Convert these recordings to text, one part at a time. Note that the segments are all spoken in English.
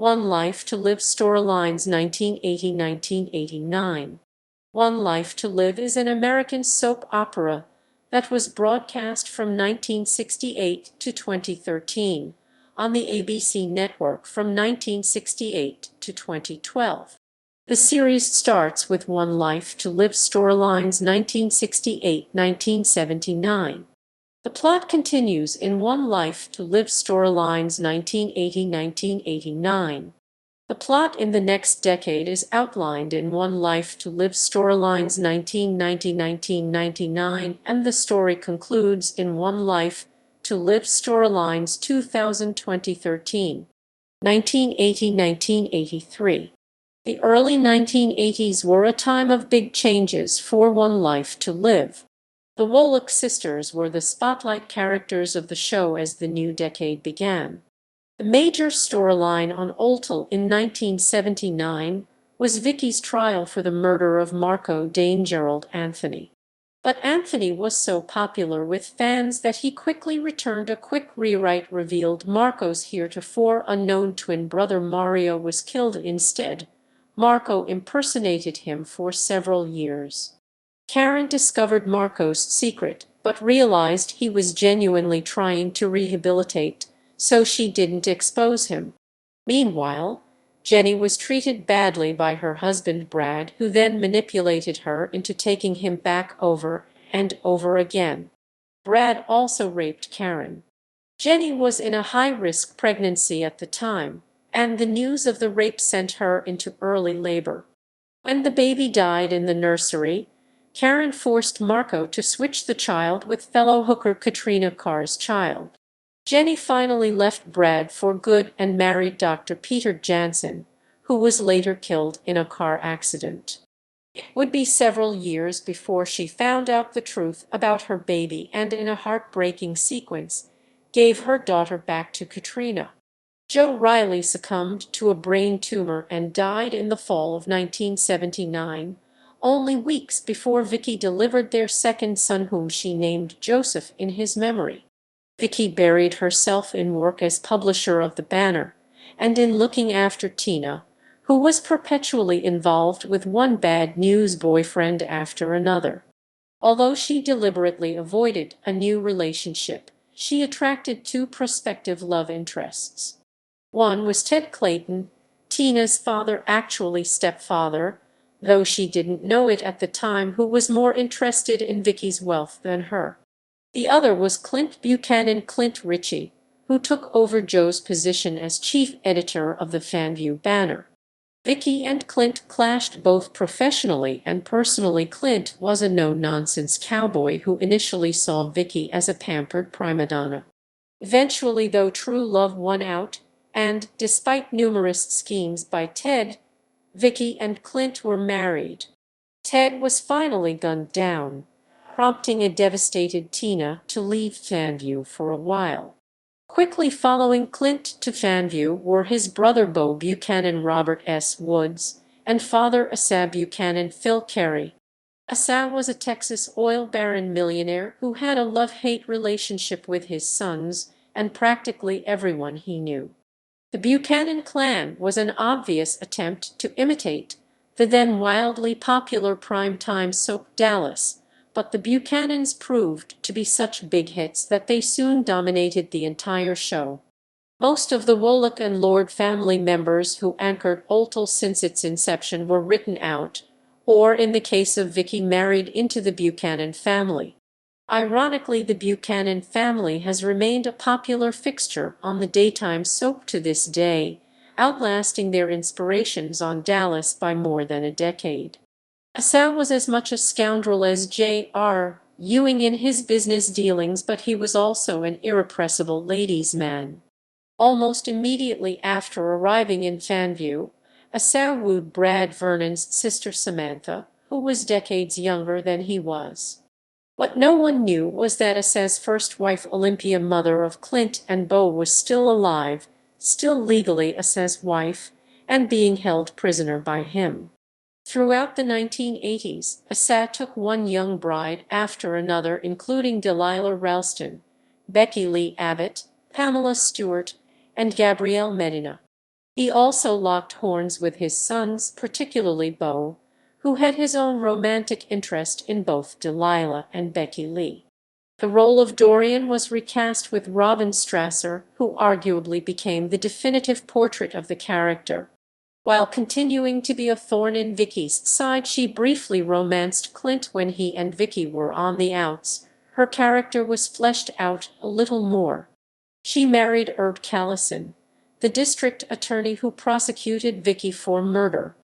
One Life to Live Storylines 1980–1989. One Life to Live is an American soap opera that was broadcast from 1968 to 2013 on the ABC network from 1968 to 2012. The series starts with One Life to Live Storylines 1968–1979. The plot continues in One Life to Live Storylines 1980–1989. The plot in the next decade is outlined in One Life to Live Storylines 1990–1999, and the story concludes in One Life to Live Storylines 2000–2013, 1980–1983. The early 1980s were a time of big changes for One Life to Live. The Woloch sisters were the spotlight characters of the show as the new decade began. The major storyline on Oltel in 1979 was Vicky's trial for the murder of Marco Dane Gerald Anthony. But Anthony was so popular with fans that he quickly returned. A quick rewrite revealed Marco's heretofore unknown twin brother Mario was killed instead. Marco impersonated him for several years. Karen discovered Marco's secret, but realized he was genuinely trying to rehabilitate, so she didn't expose him. Meanwhile, Jenny was treated badly by her husband Brad, who then manipulated her into taking him back over and over again. Brad also raped Karen. Jenny was in a high-risk pregnancy at the time, and the news of the rape sent her into early labor. When the baby died in the nursery, Karen forced Marco to switch the child with fellow hooker Katrina Carr's child. Jenny finally left Brad for good and married Dr. Peter Jansen, who was later killed in a car accident. It would be several years before she found out the truth about her baby and, in a heartbreaking sequence, gave her daughter back to Katrina. Joe Riley succumbed to a brain tumor and died in the fall of 1979, only weeks before Vicky delivered their second son, whom she named Joseph in his memory. Vicky buried herself in work as publisher of the Banner, and in looking after Tina, who was perpetually involved with one bad news boyfriend after another. Although she deliberately avoided a new relationship, she attracted two prospective love interests. One was Ted Clayton, Tina's father, actually stepfather, though she didn't know it at the time, who was more interested in Vicky's wealth than her. The other was Clint Buchanan, Clint Ritchie, who took over Joe's position as chief editor of the Fanview Banner. Vicky and Clint clashed both professionally and personally. Clint was a no-nonsense cowboy who initially saw Vicky as a pampered prima donna. Eventually, though, true love won out, and, despite numerous schemes by Ted, Vicky and Clint were married. Ted was finally gunned down, prompting a devastated Tina to leave Fanview for a while. Quickly following Clint to Fanview were his brother Bo Buchanan, Robert S. Woods, and father Asa Buchanan, Phil Carey. Asa was a Texas oil baron millionaire who had a love-hate relationship with his sons and practically everyone he knew. The Buchanan clan was an obvious attempt to imitate the then wildly popular primetime soap Dallas, but the Buchanans proved to be such big hits that they soon dominated the entire show. Most of the Woloch and Lord family members who anchored Oltel since its inception were written out, or in the case of Vicky, married into the Buchanan family. Ironically, the Buchanan family has remained a popular fixture on the daytime soap to this day, outlasting their inspirations on Dallas by more than a decade. Asa was as much a scoundrel as J.R. Ewing in his business dealings, but he was also an irrepressible ladies' man. Almost immediately after arriving in Fanview, Asa wooed Brad Vernon's sister Samantha, who was decades younger than he was. What no one knew was that Asa's first wife, Olympia, mother of Clint and Bo, was still alive, still legally Asa's wife, and being held prisoner by him. Throughout the 1980s, Asa took one young bride after another, including Delilah Ralston, Becky Lee Abbott, Pamela Stewart, and Gabrielle Medina. He also locked horns with his sons, particularly Beau, who had his own romantic interest in both Delilah and Becky Lee. The role of Dorian was recast with Robin Strasser, who arguably became the definitive portrait of the character. While continuing to be a thorn in Vicky's side, she briefly romanced Clint when he and Vicky were on the outs. Her character was fleshed out a little more. She married Herb Callison, the district attorney who prosecuted Vicky for murder.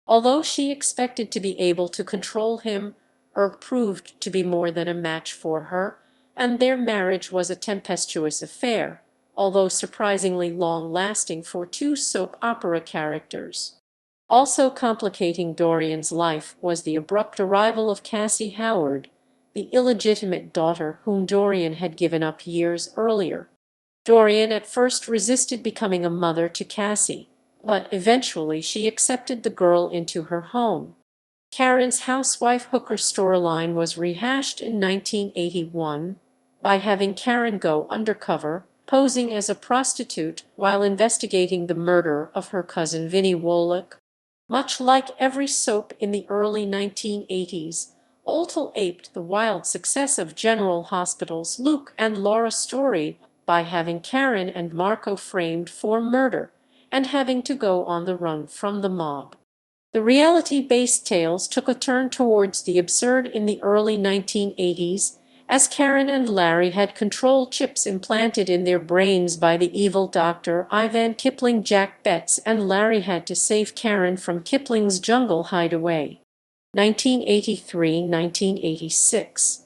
Although she expected to be able to control him, Herb proved to be more than a match for her, and their marriage was a tempestuous affair, although surprisingly long-lasting for two soap opera characters. Also complicating Dorian's life was the abrupt arrival of Cassie Howard, the illegitimate daughter whom Dorian had given up years earlier. Dorian at first resisted becoming a mother to Cassie, but eventually she accepted the girl into her home. Karen's housewife hooker storyline was rehashed in 1981 by having Karen go undercover, posing as a prostitute while investigating the murder of her cousin Vinnie Woloch. Much like every soap in the early 1980s, Oltel aped the wild success of General Hospital's Luke and Laura story by having Karen and Marco framed for murder and having to go on the run from the mob. The reality-based tales took a turn towards the absurd in the early 1980s, as Karen and Larry had control chips implanted in their brains by the evil Dr. Ivan Kipling Jack Betts, and Larry had to save Karen from Kipling's jungle hideaway. 1983–1986.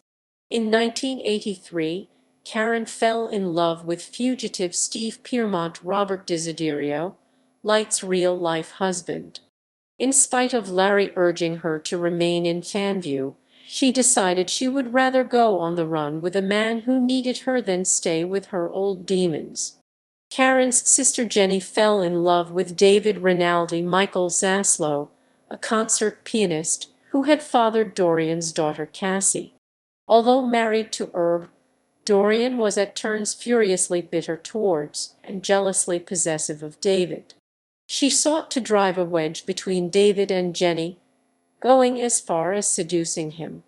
In 1983, Karen fell in love with fugitive Steve Piermont, Robert Desiderio, Light's real-life husband. In spite of Larry urging her to remain in Fanview, she decided she would rather go on the run with a man who needed her than stay with her old demons. Karen's sister Jenny fell in love with David Rinaldi Michael Zaslow, a concert pianist who had fathered Dorian's daughter Cassie. Although married to Herb, Dorian was at turns furiously bitter towards and jealously possessive of David. She sought to drive a wedge between David and Jenny, going as far as seducing him.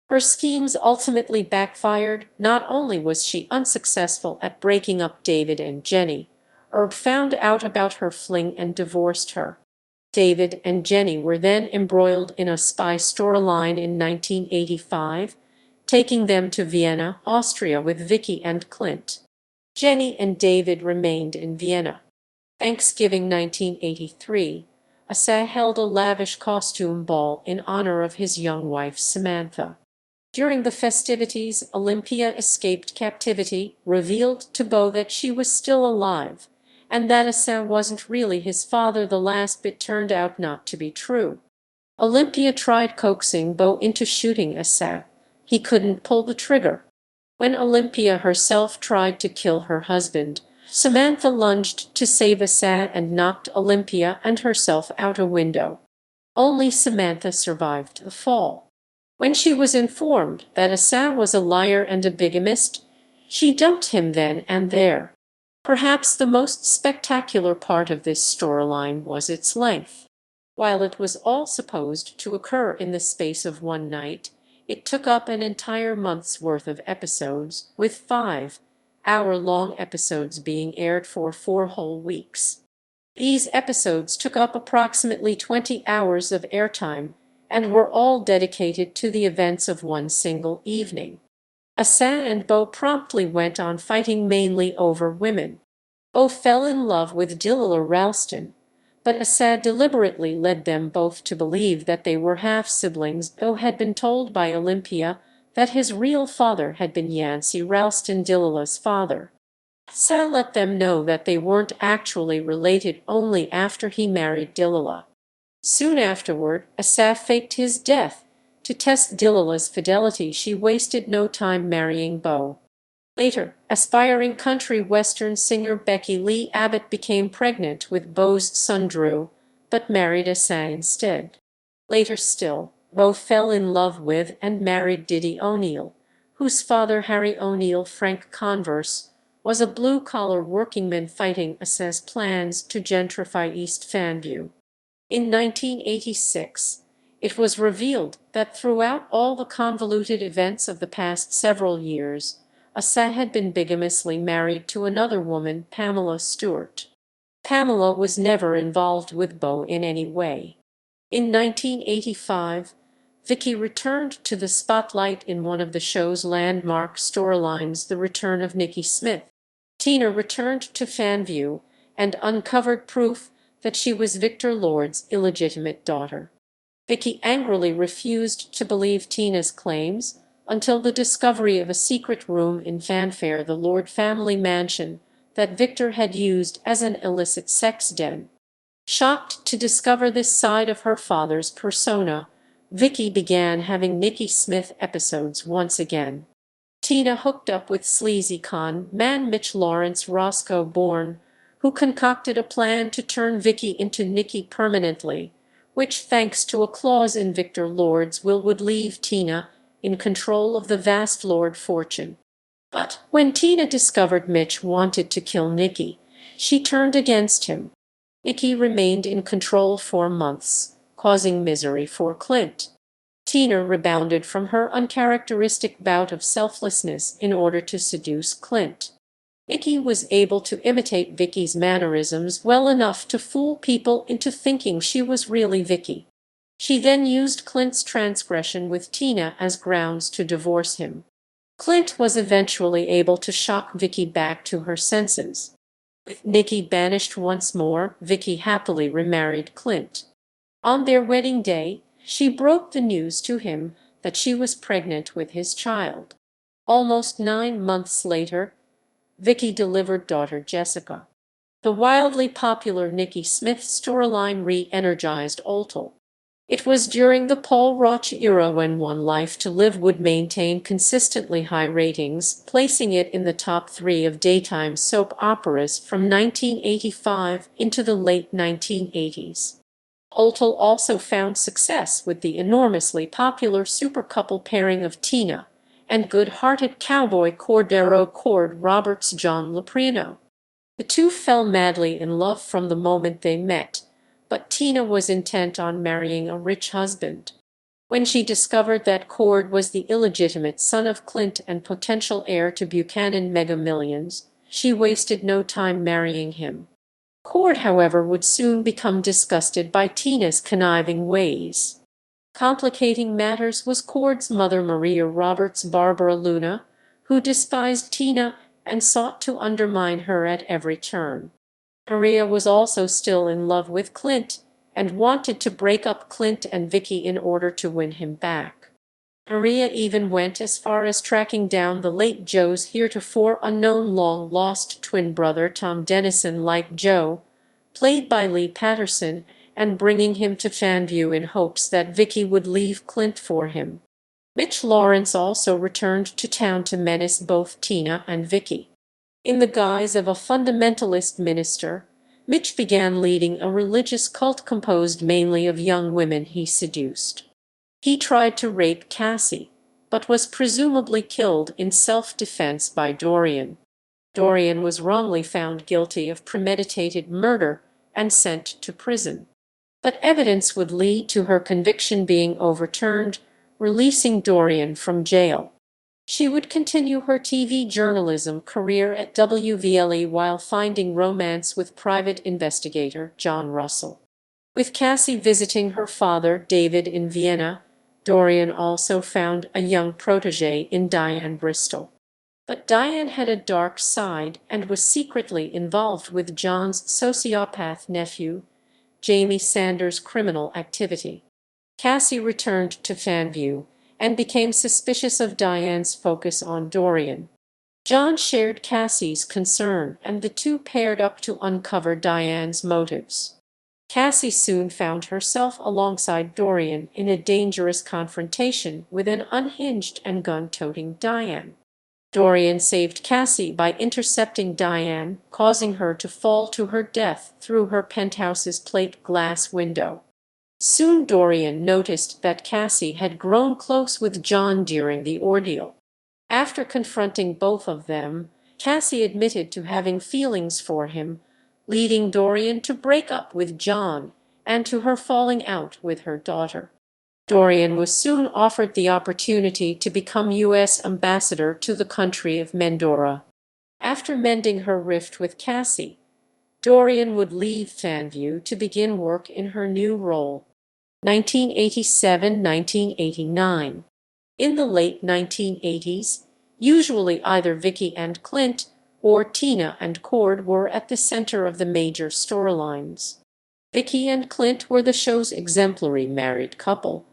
Her schemes ultimately backfired. Not only was she unsuccessful at breaking up David and Jenny, Herb found out about her fling and divorced her. David and Jenny were then embroiled in a spy storyline in 1985, taking them to Vienna, Austria with Vicky and Clint. Jenny and David remained in Vienna. Thanksgiving 1983, Asa held a lavish costume ball in honor of his young wife Samantha. During the festivities, Olympia escaped captivity, revealed to Beau that she was still alive, and that Asa wasn't really his father. The last bit turned out not to be true. Olympia tried coaxing Beau into shooting Asa. He couldn't pull the trigger. When Olympia herself tried to kill her husband, Samantha lunged to save Asa and knocked Olympia and herself out a window. Only Samantha survived the fall. When she was informed that Asa was a liar and a bigamist, she dumped him then and there. Perhaps the most spectacular part of this storyline was its length. While it was all supposed to occur in the space of one night, it took up an entire month's worth of episodes, with 5-hour-long episodes being aired for 4 whole weeks. These episodes took up approximately 20 hours of airtime and were all dedicated to the events of one single evening. Asa and Beau promptly went on fighting mainly over women. Beau fell in love with Delilah Ralston, but Asa deliberately led them both to believe that they were half-siblings. Beau had been told by Olympia that his real father had been Yancey Ralston, Delilah's father. Asa let them know that they weren't actually related only after he married Delilah. Soon afterward, Asa faked his death to test Delilah's fidelity. She wasted no time marrying Beau. Later, aspiring country western singer Becky Lee Abbott became pregnant with Beau's son Drew, but married Asa instead. Later still, Beau fell in love with and married Diddy O'Neill, whose father Harry O'Neill, Frank Converse, was a blue-collar workingman fighting SS plans to gentrify East Fanview. In 1986, it was revealed that throughout all the convoluted events of the past several years, Asa had been bigamously married to another woman, Pamela Stewart. Pamela was never involved with Beau in any way. In 1985, Vicky returned to the spotlight in one of the show's landmark storylines, The Return of Nikki Smith. Tina returned to Fanview and uncovered proof that she was Victor Lord's illegitimate daughter. Vicky angrily refused to believe Tina's claims until the discovery of a secret room in Fanfare, the Lord family mansion, that Victor had used as an illicit sex den. Shocked to discover this side of her father's persona, Vicky began having Nikki Smith episodes once again. Tina hooked up with sleazy con man Mitch Lawrence Roscoe Bourne, who concocted a plan to turn Vicky into Nikki permanently, which, thanks to a clause in Victor Lord's will, would leave Tina in control of the vast Lord fortune. But when Tina discovered Mitch wanted to kill Nikki, she turned against him. Nikki remained in control for months, causing misery for Clint. Tina rebounded from her uncharacteristic bout of selflessness in order to seduce Clint. Nikki was able to imitate Vicky's mannerisms well enough to fool people into thinking she was really Vicky. She then used Clint's transgression with Tina as grounds to divorce him. Clint was eventually able to shock Vicky back to her senses. With Nikki banished once more, Vicky happily remarried Clint. On their wedding day, she broke the news to him that she was pregnant with his child. Almost 9 months later, Vicky delivered daughter Jessica. The wildly popular Nikki Smith storyline re-energized Oltel. It was during the Paul Roch era when One Life to Live would maintain consistently high ratings, placing it in the top 3 of daytime soap operas from 1985 into the late 1980s. Oltel also found success with the enormously popular super couple pairing of Tina and good-hearted cowboy Cordero Cord Roberts John Loprino. The two fell madly in love from the moment they met, but Tina was intent on marrying a rich husband. When she discovered that Cord was the illegitimate son of Clint and potential heir to Buchanan Mega Millions, she wasted no time marrying him. Cord, however, would soon become disgusted by Tina's conniving ways. Complicating matters was Cord's mother, Maria Roberts Barbara Luna, who despised Tina and sought to undermine her at every turn. Maria was also still in love with Clint and wanted to break up Clint and Vicky in order to win him back. Maria even went as far as tracking down the late Joe's heretofore unknown long-lost twin brother Tom Dennison, like Joe, played by Lee Patterson, and bringing him to Fanview in hopes that Vicky would leave Clint for him. Mitch Lawrence also returned to town to menace both Tina and Vicky. In the guise of a fundamentalist minister, Mitch began leading a religious cult composed mainly of young women he seduced. He tried to rape Cassie, but was presumably killed in self-defense by Dorian. Dorian was wrongly found guilty of premeditated murder and sent to prison. But evidence would lead to her conviction being overturned, releasing Dorian from jail. She would continue her TV journalism career at WVLE while finding romance with private investigator John Russell. With Cassie visiting her father, David, in Vienna, Dorian also found a young protégé in Diane Bristol. But Diane had a dark side and was secretly involved with John's sociopath nephew, Jamie Sanders' criminal activity. Cassie returned to Fanview and became suspicious of Diane's focus on Dorian. John shared Cassie's concern, and the two paired up to uncover Diane's motives. Cassie soon found herself alongside Dorian in a dangerous confrontation with an unhinged and gun-toting Diane. Dorian saved Cassie by intercepting Diane, causing her to fall to her death through her penthouse's plate glass window. Soon Dorian noticed that Cassie had grown close with John during the ordeal. After confronting both of them, Cassie admitted to having feelings for him, leading Dorian to break up with John and to her falling out with her daughter. Dorian was soon offered the opportunity to become U.S. ambassador to the country of Mendora. After mending her rift with Cassie, Dorian would leave Fanview to begin work in her new role. 1987–1989. In the late 1980s, usually either Vicky and Clint or Tina and Cord were at the center of the major storylines. Vicky and Clint were the show's exemplary married couple.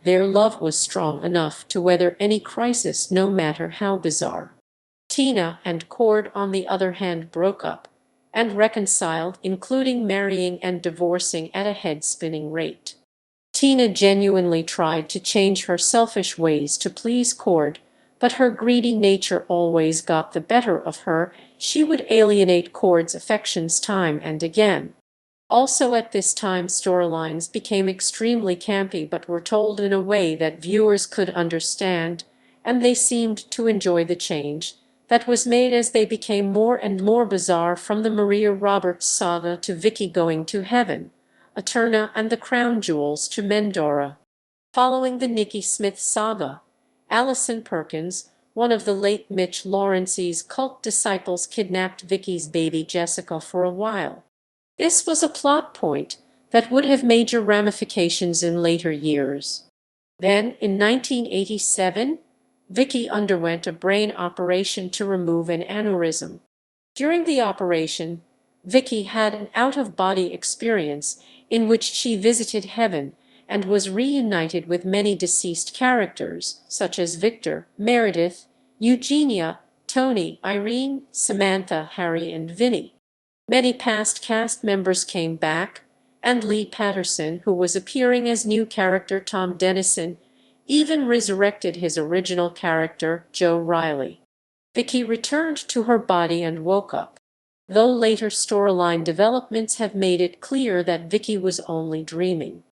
Their love was strong enough to weather any crisis, no matter how bizarre. Tina and Cord, on the other hand, broke up and reconciled, including marrying and divorcing at a head-spinning rate. Tina genuinely tried to change her selfish ways to please Cord, but her greedy nature always got the better of her. She would alienate Cord's affections time and again. Also at this time, storylines became extremely campy but were told in a way that viewers could understand, and they seemed to enjoy the change that was made as they became more and more bizarre, from the Maria Roberts saga to Vicky going to heaven, Eterna and the Crown Jewels to Mendora. Following the Nikki Smith saga, Allison Perkins, one of the late Mitch Lawrence's cult disciples, kidnapped Vicky's baby Jessica for a while. This was a plot point that would have major ramifications in later years. Then, in 1987, Vicky underwent a brain operation to remove an aneurysm. During the operation, Vicky had an out-of-body experience in which she visited heaven and was reunited with many deceased characters, such as Victor, Meredith, Eugenia, Tony, Irene, Samantha, Harry, and Vinny. Many past cast members came back, and Lee Patterson, who was appearing as new character Tom Dennison, even resurrected his original character, Joe Riley. Vicky returned to her body and woke up, though later storyline developments have made it clear that Vicky was only dreaming.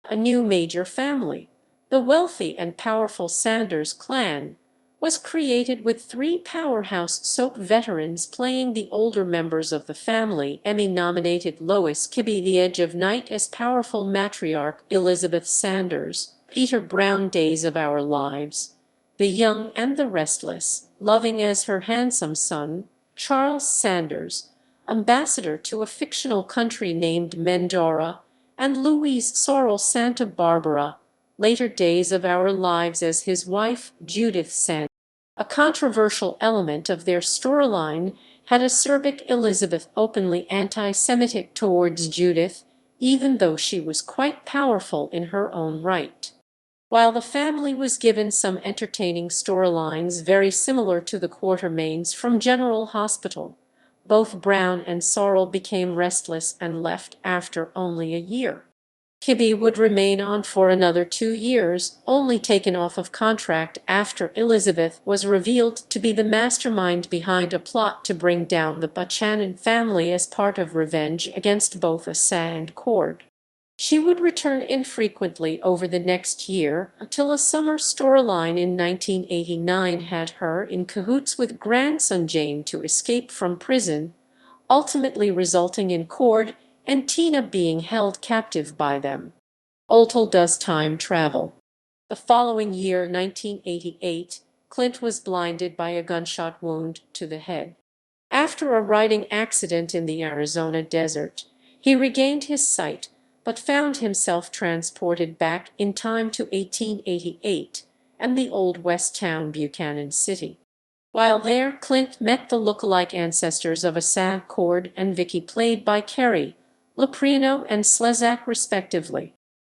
A new major family, the wealthy and powerful Sanders clan, was created with three powerhouse soap veterans playing the older members of the family. Emmy-nominated Lois Kibbe, The Edge of Night as powerful matriarch Elizabeth Sanders, Peter Brown, Days of Our Lives, The Young and the Restless, Loving as her handsome son, Charles Sanders, ambassador to a fictional country named Mendora, and Louise Sorrell Santa Barbara, later Days of Our Lives, as his wife, Judith Sanders. A controversial element of their storyline had acerbic Elizabeth openly anti-Semitic towards Judith, even though she was quite powerful in her own right. While the family was given some entertaining storylines very similar to the Quatermains from General Hospital, both Brown and Sorrell became restless and left after only a year. Kibbe would remain on for another 2 years, only taken off of contract after Elizabeth was revealed to be the mastermind behind a plot to bring down the Buchanan family as part of revenge against both Asa and Cord. She would return infrequently over the next year until a summer storyline in 1989 had her in cahoots with grandson Jane to escape from prison, ultimately resulting in Cord and Tina being held captive by them. Oltel does time travel. The following year, 1988, Clint was blinded by a gunshot wound to the head. After a riding accident in the Arizona desert, he regained his sight, but found himself transported back in time to 1888 and the Old West town Buchanan City. While there, Clint met the look-alike ancestors of Asa, Cord, and Vicky, played by Kerry, Loprino, and Slezak respectively.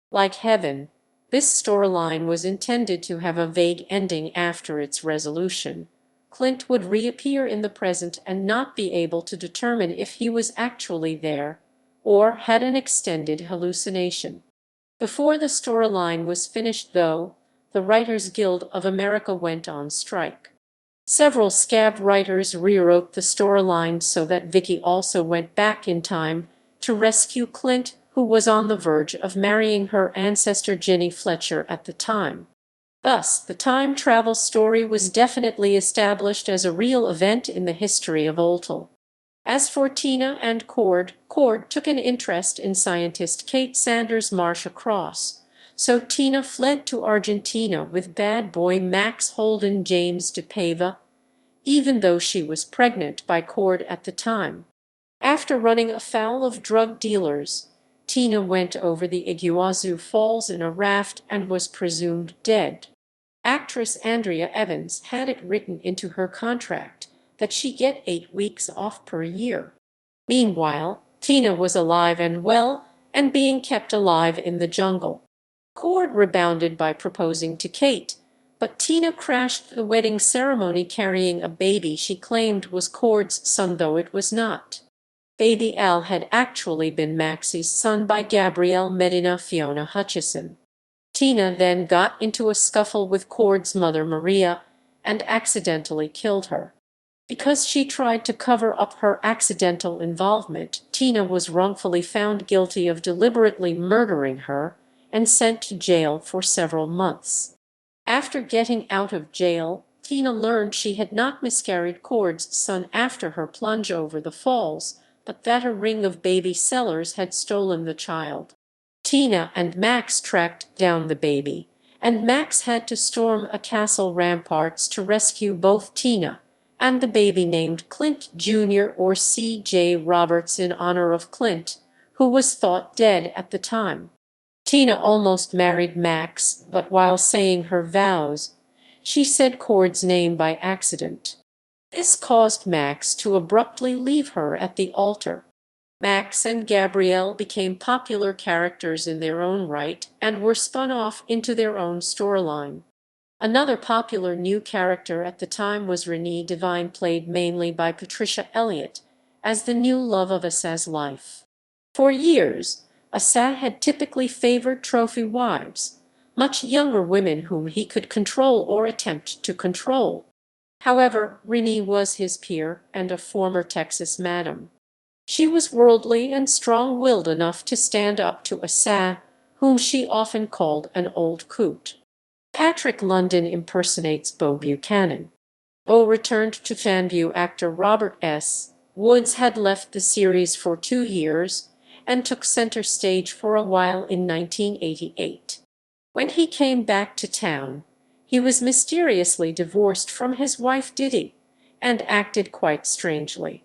Like Heaven, this storyline was intended to have a vague ending after its resolution. Clint would reappear in the present and not be able to determine if he was actually there or had an extended hallucination. Before the storyline was finished, though, the Writers Guild of America went on strike. Several scab writers rewrote the storyline so that Vicky also went back in time to rescue Clint, who was on the verge of marrying her ancestor Jenny Fletcher at the time. Thus, the time travel story was definitely established as a real event in the history of Oltel. As for Tina and Cord took an interest in scientist Kate Sanders Marcia Cross, so Tina fled to Argentina with bad boy Max Holden James de Paiva, even though she was pregnant by Cord at the time. After running afoul of drug dealers, Tina went over the Iguazu Falls in a raft and was presumed dead. Actress Andrea Evans had it written into her contract that she get 8 weeks off per year. Meanwhile, Tina was alive and well and being kept alive in the jungle. Cord rebounded by proposing to Kate, but Tina crashed the wedding ceremony carrying a baby she claimed was Cord's son, though it was not. Baby Al had actually been Maxie's son by Gabrielle Medina Fiona Hutchison. Tina then got into a scuffle with Cord's mother Maria and accidentally killed her. Because she tried to cover up her accidental involvement, Tina was wrongfully found guilty of deliberately murdering her and sent to jail for several months. After getting out of jail, Tina learned she had not miscarried Cord's son after her plunge over the falls, but that a ring of baby sellers had stolen the child. Tina and Max tracked down the baby, and Max had to storm a castle ramparts to rescue both Tina and the baby, named Clint Jr. or C.J. Roberts in honor of Clint, who was thought dead at the time. Tina almost married Max, but while saying her vows, she said Cord's name by accident. This caused Max to abruptly leave her at the altar. Max and Gabrielle became popular characters in their own right and were spun off into their own storyline. Another popular new character at the time was Renee Devine, played mainly by Patricia Elliott, as the new love of Asa's life. For years, Asa had typically favored trophy wives, much younger women whom he could control or attempt to control. However, Renee was his peer and a former Texas madam. She was worldly and strong-willed enough to stand up to Asa, whom she often called an old coot. Patrick London impersonates Bo Buchanan. Bo returned to Fanview. Actor Robert S. Woods had left the series for 2 years and took center stage for a while in 1988. When he came back to town, he was mysteriously divorced from his wife Didi and acted quite strangely.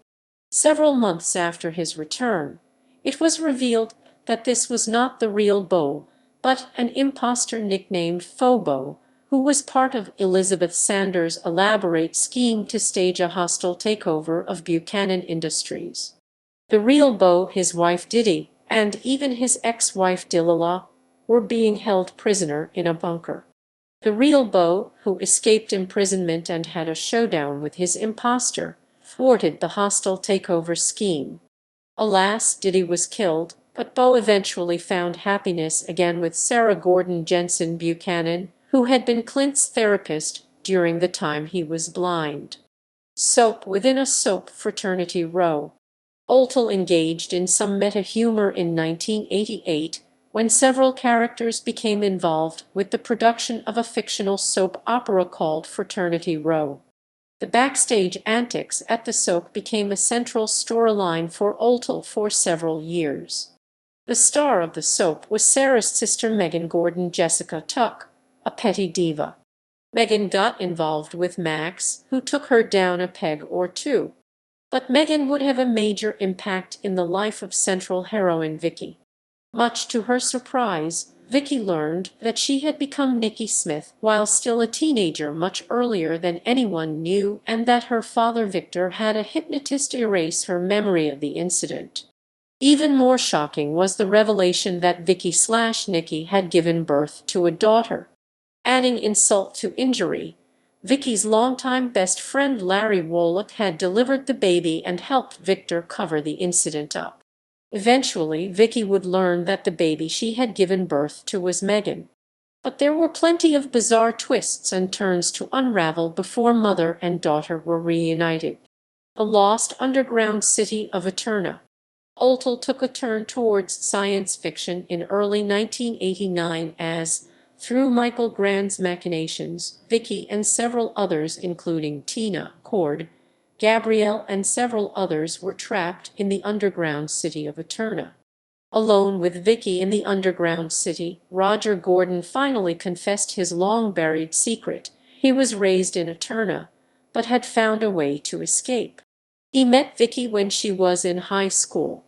Several months after his return, it was revealed that this was not the real Bo, but an imposter nicknamed Phobo, who was part of Elizabeth Sanders' elaborate scheme to stage a hostile takeover of Buchanan Industries. The real Bo, his wife Didi, and even his ex-wife Delilah, were being held prisoner in a bunker. The real Bo, who escaped imprisonment and had a showdown with his imposter, thwarted the hostile takeover scheme. Alas, Didi was killed, but Bo eventually found happiness again with Sarah Gordon Jensen Buchanan, who had been Clint's therapist during the time he was blind. Soap within a soap, Fraternity Row. Oltel engaged in some meta-humor in 1988 when several characters became involved with the production of a fictional soap opera called Fraternity Row. The backstage antics at the soap became a central storyline for Oltel for several years. The star of the soap was Sarah's sister Megan Gordon Jessica Tuck, a petty diva. Megan got involved with Max, who took her down a peg or two. But Megan would have a major impact in the life of central heroine Vicky. Much to her surprise, Vicky learned that she had become Nikki Smith while still a teenager much earlier than anyone knew, and that her father Victor had a hypnotist erase her memory of the incident. Even more shocking was the revelation that Vicky/Nikki had given birth to a daughter. Adding insult to injury, Vicky's longtime best friend Larry Woloch had delivered the baby and helped Victor cover the incident up. Eventually, Vicky would learn that the baby she had given birth to was Megan. But there were plenty of bizarre twists and turns to unravel before mother and daughter were reunited. The lost underground city of Eterna. Oltel took a turn towards science fiction in early 1989 as Through Michael Grand's machinations, Vicky and several others, including Tina, Cord, Gabrielle, and several others, were trapped in the underground city of Eterna. Alone with Vicky in the underground city, Roger Gordon finally confessed his long-buried secret. He was raised in Eterna, but had found a way to escape. He met Vicky when she was in high school.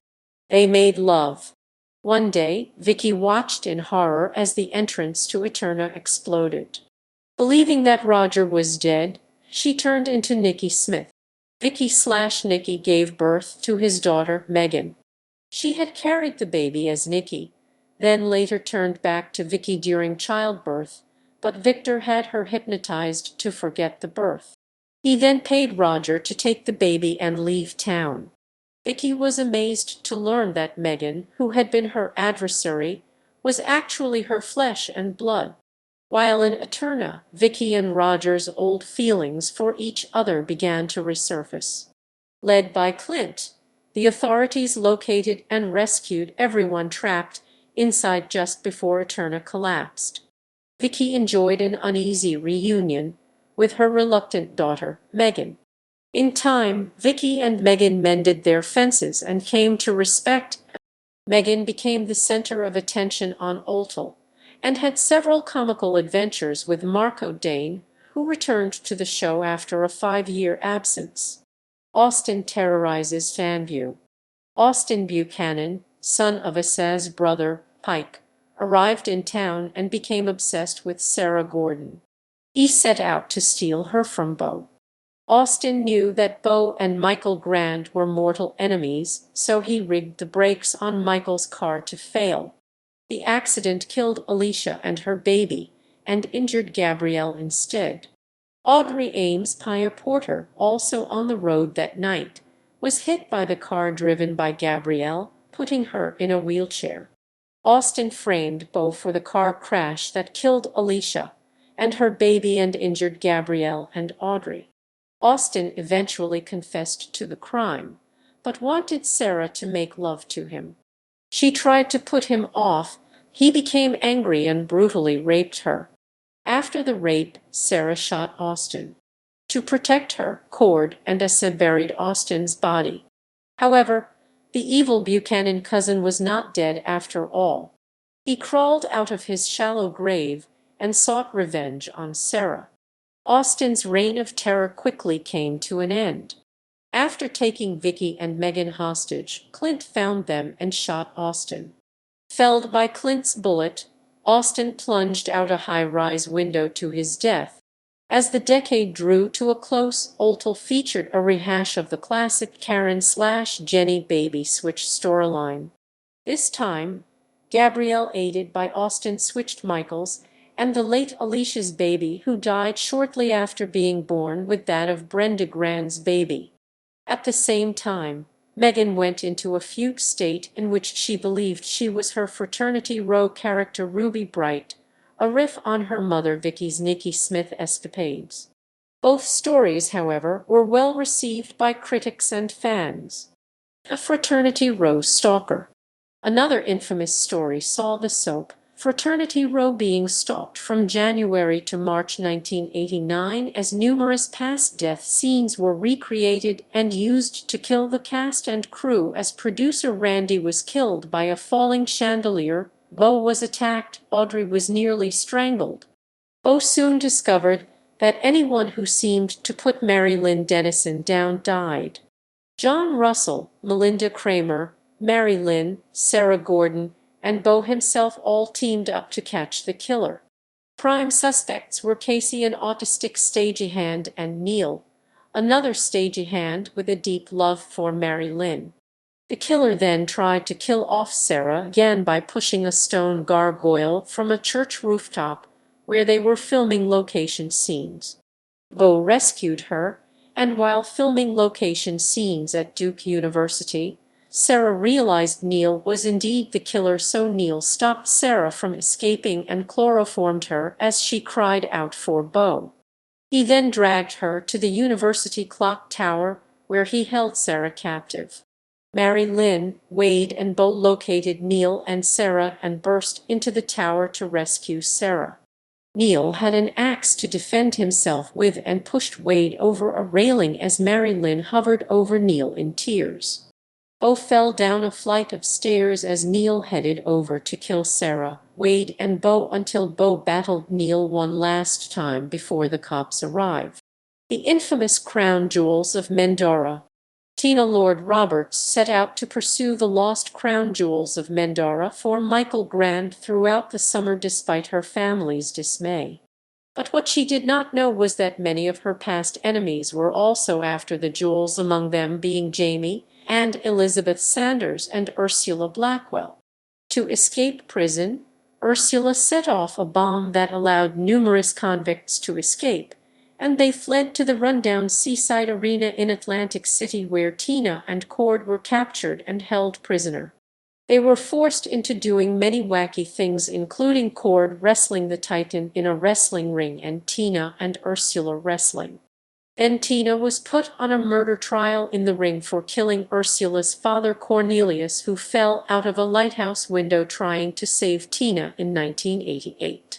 They made love. One day, Vicky watched in horror as the entrance to Eterna exploded. Believing that Roger was dead, she turned into Nikki Smith. Vicky/Nikki gave birth to his daughter, Megan. She had carried the baby as Nikki, then later turned back to Vicky during childbirth, but Victor had her hypnotized to forget the birth. He then paid Roger to take the baby and leave town. Vicky was amazed to learn that Megan, who had been her adversary, was actually her flesh and blood. While in Eterna, Vicky and Roger's old feelings for each other began to resurface. Led by Clint, the authorities located and rescued everyone trapped inside just before Eterna collapsed. Vicky enjoyed an uneasy reunion with her reluctant daughter, Megan. In time, Vicky and Megan mended their fences and came to respect. Megan became the center of attention on Oltel, and had several comical adventures with Marco Dane, who returned to the show after a 5-year absence. Austin terrorizes Fanview. Austin Buchanan, son of Assaz's brother, Pike, arrived in town and became obsessed with Sarah Gordon. He set out to steal her from Beau. Austin knew that Beau and Michael Grand were mortal enemies, so he rigged the brakes on Michael's car to fail. The accident killed Alicia and her baby, and injured Gabrielle instead. Audrey Ames Pyer Porter, also on the road that night, was hit by the car driven by Gabrielle, putting her in a wheelchair. Austin framed Beau for the car crash that killed Alicia and her baby and injured Gabrielle and Audrey. Austin eventually confessed to the crime, but wanted Sarah to make love to him. She tried to put him off. He became angry and brutally raped her. After the rape, Sarah shot Austin. To protect her, Cord and Asa buried Austin's body. However, the evil Buchanan cousin was not dead after all. He crawled out of his shallow grave and sought revenge on Sarah. Austin's reign of terror quickly came to an end. After taking Vicky and Megan hostage, Clint found them and shot Austin. Felled by Clint's bullet, Austin plunged out a high-rise window to his death. As the decade drew to a close, Oltel featured a rehash of the classic Karen/Jenny baby switch storyline. This time, Gabrielle, aided by Austin, switched Michael's and the late Alicia's baby, who died shortly after being born, with that of Brenda Grand's baby. At the same time, Megan went into a fugue state in which she believed she was her Fraternity Row character Ruby Bright, a riff on her mother Vicky's Nikki Smith escapades. Both stories, however, were well received by critics and fans. A Fraternity Row stalker. Another infamous story saw the soap Fraternity Row being stalked from January to March 1989, as numerous past death scenes were recreated and used to kill the cast and crew. As producer Randy was killed by a falling chandelier, Beau was attacked, Audrey was nearly strangled. Beau soon discovered that anyone who seemed to put Mary Lynn Dennison down died. John Russell, Melinda Kramer, Mary Lynn, Sarah Gordon, and Beau himself all teamed up to catch the killer. Prime suspects were Casey, an autistic stagehand, and Neil, another stagehand with a deep love for Mary Lynn. The killer then tried to kill off Sarah again by pushing a stone gargoyle from a church rooftop where they were filming location scenes. Beau rescued her, and while filming location scenes at Duke University, Sarah realized Neil was indeed the killer, so Neil stopped Sarah from escaping and chloroformed her as she cried out for Beau. He then dragged her to the university clock tower, where he held Sarah captive. Mary Lynn, Wade, and Beau located Neil and Sarah and burst into the tower to rescue Sarah. Neil had an axe to defend himself with and pushed Wade over a railing as Mary Lynn hovered over Neil in tears. Bo fell down a flight of stairs as Neil headed over to kill Sarah, Wade, and Bo until Bo battled Neil one last time before the cops arrived. The infamous crown jewels of Mendora. Tina Lord Roberts set out to pursue the lost crown jewels of Mendora for Michael Grand throughout the summer despite her family's dismay. But what she did not know was that many of her past enemies were also after the jewels, among them being Jamie and Elizabeth Sanders and Ursula Blackwell. To escape prison, Ursula set off a bomb that allowed numerous convicts to escape, and they fled to the rundown seaside arena in Atlantic City where Tina and Cord were captured and held prisoner. They were forced into doing many wacky things, including Cord wrestling the Titan in a wrestling ring and Tina and Ursula wrestling. Then Tina was put on a murder trial in the ring for killing Ursula's father Cornelius, who fell out of a lighthouse window trying to save Tina in 1988.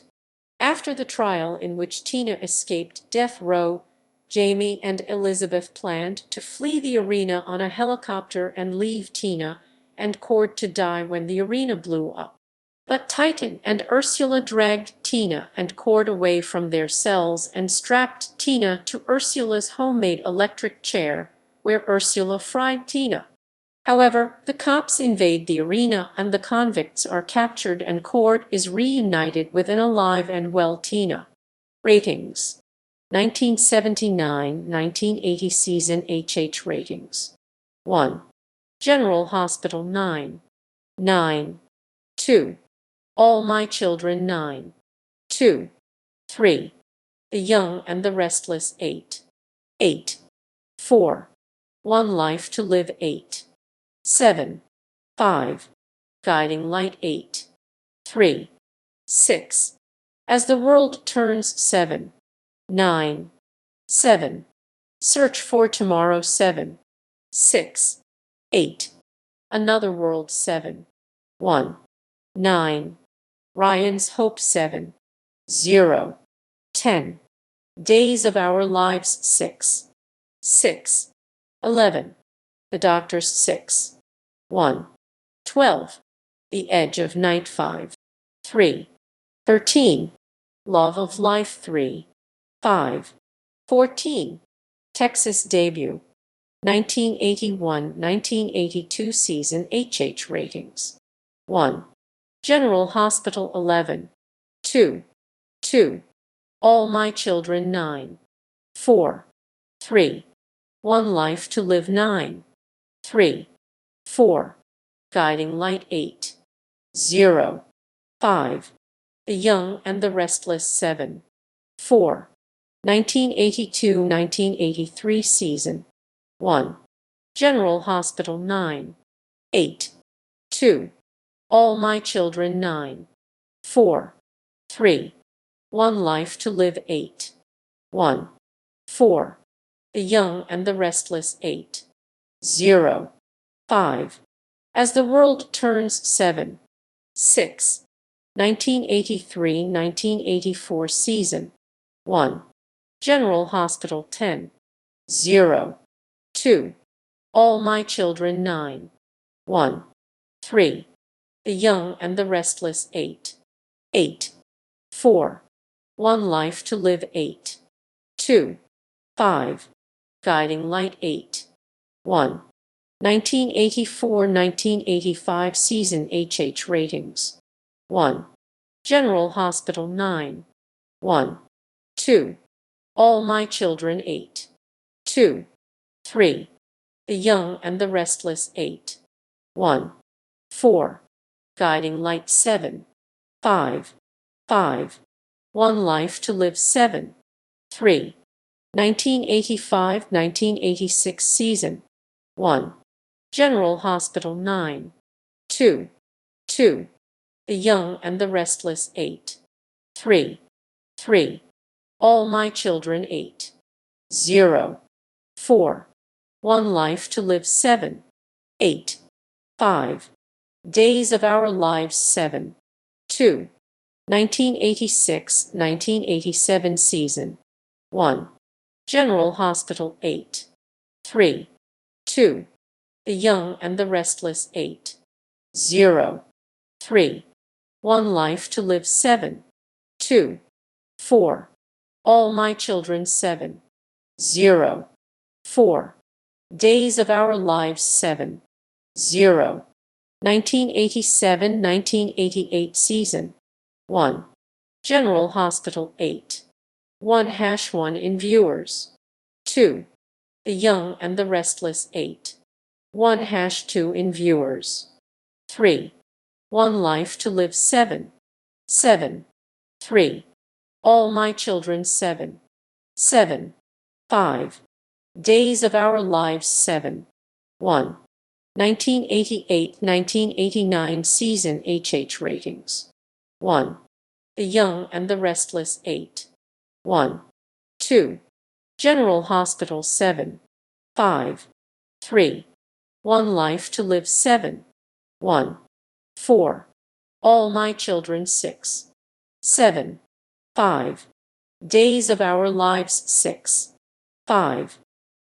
After the trial, in which Tina escaped death row, Jamie and Elizabeth planned to flee the arena on a helicopter and leave Tina and Cord to die when the arena blew up. But Titan and Ursula dragged Tina and Cord away from their cells and strapped Tina to Ursula's homemade electric chair, where Ursula fried Tina. However, the cops invade the arena and the convicts are captured and Cord is reunited with an alive and well Tina. Ratings: 1979-1980 season HH ratings. 1. General Hospital 9. 9. 2. All My Children 9. 2. 3. The Young and the Restless 8. 8. 4. One Life to Live 8. 7. 5. Guiding Light 8. 3. 6. As the World Turns 7. 9. 7. Search for Tomorrow 7. 6. 8. Another World 7. 1. 9. Ryan's Hope 7. 0. 10. Days of Our Lives 6. 6. 11. The Doctor's 6. 1. 12. The Edge of Night 5. 3. 13. Love of Life 3. 5. 14. Texas Debut. 1981-1982 season HH ratings. 1. General Hospital 11. 2. 2. All My Children 9. 4. 3. One Life to Live 9. 3. 4. Guiding Light 8. 0. 5. The Young and the Restless 7. 4. 1982-1983 season. 1. General Hospital 9. 8. 2. All My Children 9. 4. 3. One Life to Live 8. 1. 4. The Young and the Restless 8. 0. 5. As the World Turns 7. 6. 1983-1984 season. 1. General Hospital 10. 0. 2. All My Children 9. 1. 3. The Young and the Restless 8. 8. 4. One Life to Live 8. 2. 5. Guiding Light 8. 1. 1984-1985 season HH ratings. 1. General Hospital 9. 1. 2. All My Children 8. 2. 3. The Young and the Restless 8. 1. 4. Guiding Light 7. 5. 5. One Life to Live 7. 3. 1985-1986 season. 1. General Hospital 9. 2. 2. The Young and the Restless 8. 3. 3. All My Children 8. 0. 4. One Life to Live 7. 8. 5. Days of Our Lives 7. 2. 1986-1987 season. 1. General Hospital 8. 3. 2. The Young and the Restless 8. 0. 3. One Life to Live 7. 2. 4. All My Children 7. 0. 4. Days of Our Lives 7. 0. 1987-1988 season. 1. General Hospital 8. 1-1 in viewers. 2. The Young and the Restless 8. 1-2 in viewers. 3. One Life to Live 7. 7. 3. All My Children 7. 7. 5. Days of Our Lives 7. 1. 1988-1989 season HH ratings. 1. The Young and the Restless 8. 1. 2. General Hospital 7. 5. 3. One Life to Live 7. 1. 4. All My Children 6. 7. 5. Days of Our Lives 6. 5.